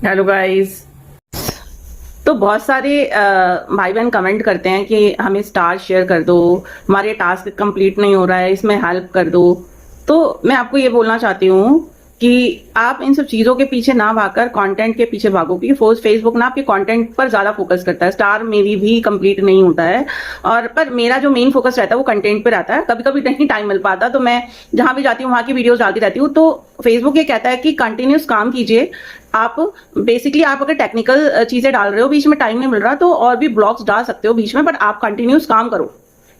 Hello guys. तो बहुत सारे भाई बहन कमेंट करते हैं कि हमें स्टार शेयर कर दो, हमारे टास्क कंप्लीट नहीं हो रहा है, इसमें हेल्प कर दो। तो मैं आपको ये बोलना चाहती हूँ कि आप इन सब चीजों के पीछे ना भागकर कंटेंट के पीछे भागो, क्योंकि फेसबुक ना आपके कंटेंट पर ज्यादा फोकस करता है। स्टार मेरी भी कंप्लीट नहीं होता है, और पर मेरा जो मेन फोकस रहता है वो कंटेंट पे रहता है। कभी कभी नहीं टाइम मिल पाता तो मैं जहां भी जाती हूँ वहां की वीडियोस डालती रहती हूँ। तो फेसबुक ये कहता है कि कंटिन्यूस काम कीजिए आप। बेसिकली आप अगर टेक्निकल चीजें डाल रहे हो, बीच में टाइम नहीं मिल रहा, तो और भी ब्लॉग्स डाल सकते हो बीच में, बट आप कंटिन्यूस काम करो,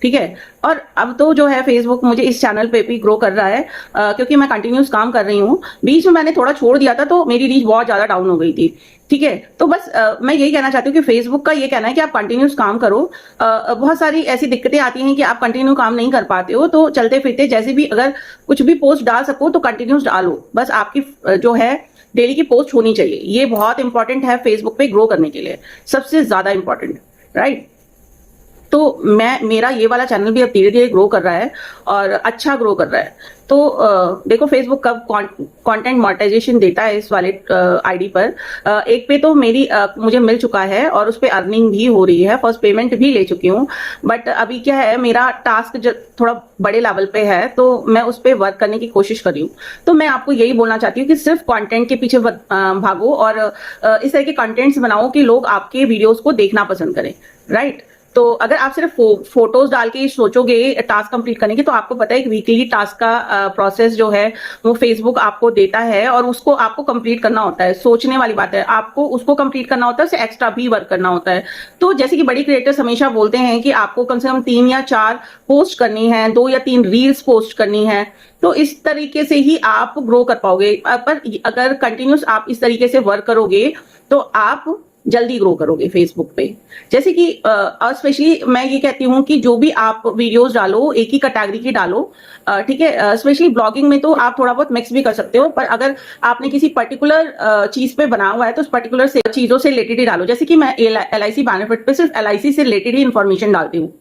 ठीक है। और अब तो जो है फेसबुक मुझे इस चैनल पे भी ग्रो कर रहा है, क्योंकि मैं कंटिन्यूस काम कर रही हूँ। बीच में मैंने थोड़ा छोड़ दिया था तो मेरी रीच बहुत ज्यादा डाउन हो गई थी, ठीक है। तो बस मैं यही कहना चाहती हूँ कि फेसबुक का ये कहना है कि आप कंटिन्यूस काम करो। बहुत सारी ऐसी दिक्कतें आती हैं कि आप कंटिन्यू काम नहीं कर पाते हो, तो चलते फिरते जैसे भी अगर कुछ भी पोस्ट डाल सको तो कंटिन्यूस डालो। बस आपकी जो है डेली की पोस्ट होनी चाहिए, ये बहुत इंपॉर्टेंट है फेसबुक पे ग्रो करने के लिए, सबसे ज्यादा इंपॉर्टेंट, राइट। तो मेरा ये वाला चैनल भी अब धीरे धीरे ग्रो कर रहा है और अच्छा ग्रो कर रहा है। तो देखो फेसबुक कब कंटेंट मोनेटाइजेशन देता है इस वाले आईडी पर। एक पे तो मुझे मिल चुका है और उस पे अर्निंग भी हो रही है, फर्स्ट पेमेंट भी ले चुकी हूँ। बट अभी क्या है, मेरा टास्क थोड़ा बड़े लेवल पे है, तो मैं उस पे वर्क करने की कोशिश कर रही हूँ। तो मैं आपको यही बोलना चाहती हूँ कि सिर्फ कंटेंट के पीछे भागो और इस तरह के कंटेंट्स बनाओ कि लोग आपके वीडियोस को देखना पसंद करें, राइट। तो अगर आप सिर्फ फोटोज डाल के सोचोगे टास्क कंप्लीट करने की, तो आपको पता है कि वीकली टास्क का प्रोसेस जो है वो फेसबुक आपको देता है और उसको आपको कंप्लीट करना होता है। सोचने वाली बात है, आपको उसको कंप्लीट करना होता है, उससे एक्स्ट्रा भी वर्क करना होता है। तो जैसे कि बड़ी क्रिएटर्स हमेशा बोलते हैं कि आपको कम से कम 3 या 4 पोस्ट करनी है, 2 या 3 रील्स पोस्ट करनी है, तो इस तरीके से ही आप ग्रो कर पाओगे। पर अगर कंटिन्यूस आप इस तरीके से वर्क करोगे तो आप जल्दी ग्रो करोगे फेसबुक पे। जैसे कि स्पेशली मैं ये कहती हूँ कि जो भी आप वीडियोस डालो एक ही कैटेगरी की डालो, ठीक है। स्पेशली ब्लॉगिंग में तो आप थोड़ा बहुत मिक्स भी कर सकते हो, पर अगर आपने किसी पर्टिकुलर चीज पे बना हुआ है तो उस पर्टिकुलर चीजों से रिलेटेड ही डालो। जैसे कि मैं LIC बेनिफिट पे सिर्फ LIC से रिलेटेड ही इन्फॉर्मेशन डालती हूँ,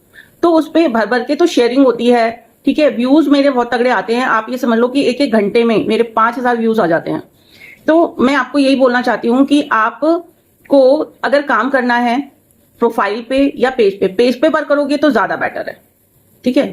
तो उस पर भर भर के तो शेयरिंग होती है, ठीक है। व्यूज मेरे बहुत तगड़े आते हैं, आप ये समझ लो कि एक एक घंटे में मेरे 5000 व्यूज आ जाते हैं। तो मैं आपको यही बोलना चाहती हूँ कि आप को अगर काम करना है प्रोफाइल पे या पेज पे वर्क करोगे तो ज्यादा बेटर है, ठीक है।